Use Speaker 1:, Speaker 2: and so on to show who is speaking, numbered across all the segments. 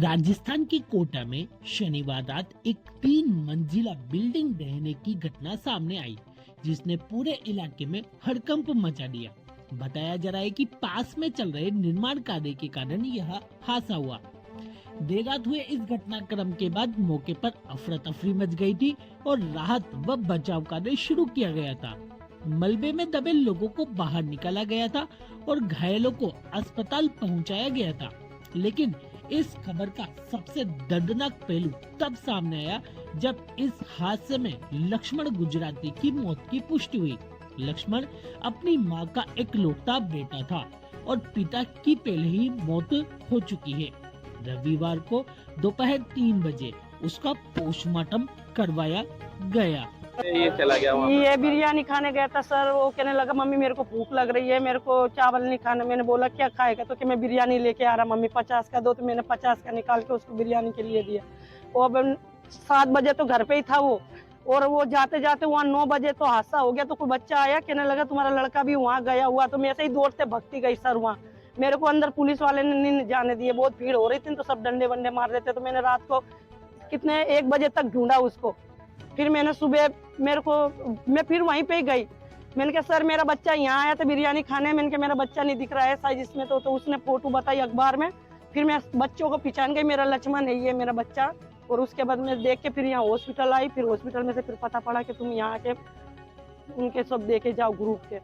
Speaker 1: राजस्थान के कोटा में शनिवार रात एक 3 मंजिला बिल्डिंग ढहने की घटना सामने आई, जिसने पूरे इलाके में हड़कंप मचा दिया। बताया जा रहा है कि पास में चल रहे निर्माण कार्य के कारण यह हादसा हुआ। देर रात हुए इस घटनाक्रम के बाद मौके पर अफरा तफरी मच गई थी और राहत व बचाव कार्य शुरू किया गया था। मलबे में दबे लोगों को बाहर निकाला गया था और घायलों को अस्पताल पहुंचाया गया था। लेकिन इस खबर का सबसे दर्दनाक पहलू तब सामने आया जब इस हादसे में लक्ष्मण गुजराती की मौत की पुष्टि हुई। लक्ष्मण अपनी मां का इकलौता बेटा था और पिता की पहले ही मौत हो चुकी है। रविवार को दोपहर 3 बजे उसका पोस्टमार्टम करवाया गया।
Speaker 2: ये चला गया वहाँ
Speaker 3: ये बिरयानी खाने गया था सर। वो कहने लगा मम्मी मेरे को भूख लग रही है, मेरे को चावल नहीं खाना। मैंने बोला क्या खाएगा, तो कि मैं बिरयानी लेके आ रहा मम्मी 50 का दो। तो मैंने 50 का निकाल के उसको बिरयानी के लिए दिया। वो अब 7 बजे तो घर पे ही था वो, और वो जाते जाते वहाँ 9 बजे तो हादसा हो गया। तो कोई बच्चा आया, कहने लगा तुम्हारा लड़का भी वहाँ गया हुआ। तो मैं ऐसे ही दौड़ते भगती गई सर वहाँ। मेरे को अंदर पुलिस वाले ने नहीं जाने दिए, बहुत भीड़ हो रही थी, तो सब डंडे वंडे मार रहे थे। तो मैंने रात को कितने 1 बजे तक ढूंढा उसको। फिर मैंने सुबह मैं फिर वहीं पे ही गई। मैंने कहा सर मेरा बच्चा यहाँ आया था बिरयानी खाने। मैंने कहा मेरा बच्चा नहीं दिख रहा है साइज इसमें। तो उसने फोटो बताई अखबार में। फिर मैं बच्चों को पहचान गई, मेरा लक्ष्मण है ये मेरा बच्चा। और उसके बाद मैं देख के फिर यहाँ हॉस्पिटल आई। फिर हॉस्पिटल में से फिर पता पड़ा कि तुम यहाँ आके उनके सब देखे जाओ ग्रुप के।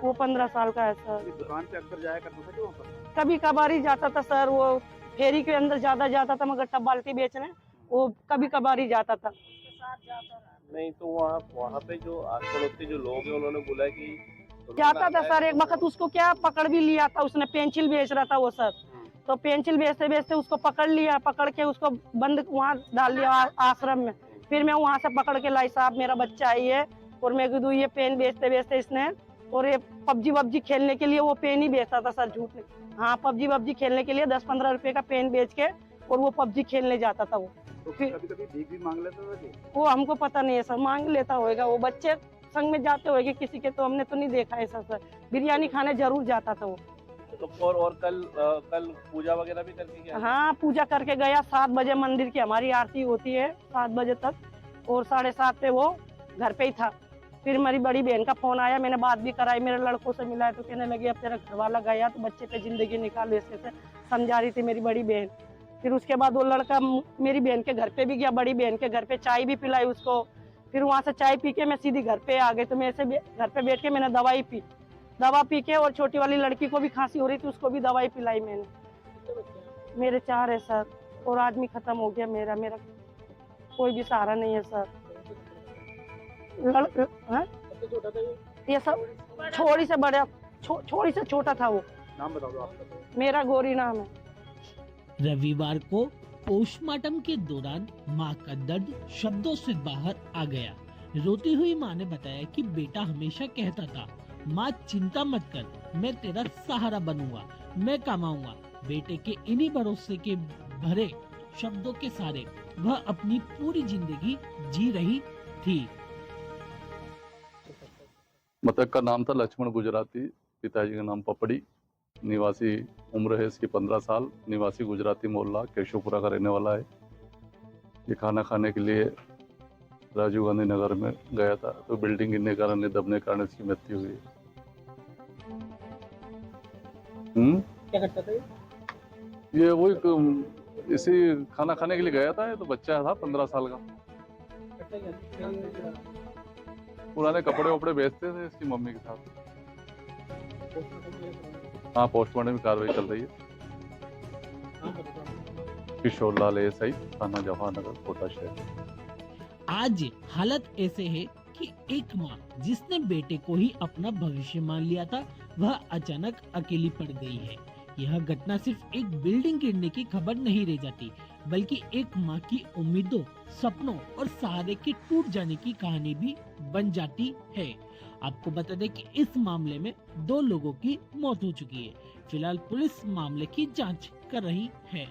Speaker 3: वो 15 साल का है सर।
Speaker 2: दुकान पे अक्सर जाया करता था कि वहाँ पर?
Speaker 3: कभी कभार ही जाता था सर। वो फेरी के अंदर ज्यादा जाता था, मगर टब बाल्टी बेचने वो कभी कभार ही जाता था।
Speaker 2: नहीं तो वहाँ पे जो आस पड़ोस के जो लोग हैं उन्होंने बोला कि
Speaker 3: जाता था सर। एक वक्त उसको क्या पकड़ भी लिया था उसने, पेंसिल बेच रहा था वो सर। तो पेंसिल बेचते बेचते उसको पकड़ लिया, पकड़ के उसको बंद वहाँ डाल दिया आश्रम में। फिर मैं वहाँ से पकड़ के लाई, साहब मेरा बच्चा आई है। और मैं कह दूँ ये पेन बेचते बेचते इसने, और ये पबजी खेलने के लिए वो पेन ही बेचता था सर, झूठ नहीं। हाँ पबजी खेलने के लिए 10-15 रुपए का पेन बेच के और वो पबजी खेलने जाता था वो।
Speaker 2: तो कभी-कभी भीख भी मांग लेता था?
Speaker 3: वो हमको पता नहीं है सर, मांग लेता होगा। वो बच्चे संग में जाते होंगे किसी के, तो हमने तो नहीं देखा है सर। बिरयानी खाने जरूर जाता था वो।
Speaker 2: तो और कल पूजा वगैरह भी करके गया?
Speaker 3: हाँ पूजा करके गया। 7 बजे मंदिर की हमारी आरती होती है 7 बजे तक, और 7:30 पे वो घर पे ही था। फिर मेरी बड़ी बहन का फोन आया, मैंने बात भी कराई, मेरे लड़कों से मिला। तो कहने लगे अब तेरा घर वाला गया तो बच्चे पे जिंदगी निकाल, ऐसे समझा रही थी मेरी बड़ी बहन। फिर उसके बाद वो लड़का मेरी बहन के घर पे भी गया, बड़ी बहन के घर पे चाय भी पिलाई उसको। फिर वहाँ से चाय पी के मैं सीधी घर पे आ गई। तो मैं ऐसे घर पे बैठ के मैंने दवाई पी, दवा पी के, और छोटी वाली लड़की को भी खांसी हो रही थी, उसको भी दवाई पिलाई मैंने। मेरे 4 है सर, और आदमी खत्म हो गया मेरा कोई भी सहारा नहीं है सर। ये सब छोड़ी से बड़ा, छोड़ी से छोटा था वो।
Speaker 2: नाम बता दो आपका।
Speaker 3: मेरा गौरी नाम है।
Speaker 1: रविवार को पोस्टमार्टम के दौरान मां का दर्द शब्दों से बाहर आ गया। रोती हुई मां ने बताया कि बेटा हमेशा कहता था, मां चिंता मत कर, मैं तेरा सहारा बनूंगा, मैं कमाऊंगा। बेटे के इन्हीं भरोसे के भरे शब्दों के सहारे वह अपनी पूरी जिंदगी जी रही थी।
Speaker 4: मृतक का नाम था लक्ष्मण गुजराती, पिताजी का नाम पपड़ी, निवासी उम्र है इसकी 15 साल, निवासी गुजराती मोहल्ला केशवपुरा का रहने वाला है। ये खाना खाने के लिए राजीव गांधी नगर में गया था, तो बिल्डिंग गिरने के कारण, दबने के कारण इसकी मृत्यु हुई।
Speaker 2: क्या करता था
Speaker 4: ये वही इसी खाना खाने के लिए गया था। ये तो बच्चा था 15 साल का। पुराने कपड़े वपड़े बेचते थे इसकी मम्मी के साथ। हाँ पोस्टमार्टम की कार्रवाई चल रही है। किशोर लाल एएसआई थाना जवाहरनगर कोटा शहर।
Speaker 1: आज हालत ऐसे है कि एक माँ जिसने बेटे को ही अपना भविष्य मान लिया था, वह अचानक अकेली पड़ गई है। यह घटना सिर्फ एक बिल्डिंग गिरने की खबर नहीं रह जाती, बल्कि एक माँ की उम्मीदों, सपनों और सहारे के टूट जाने की कहानी भी बन जाती है। आपको बता दें कि इस मामले में 2 लोगों की मौत हो चुकी है। फिलहाल पुलिस मामले की जांच कर रही है।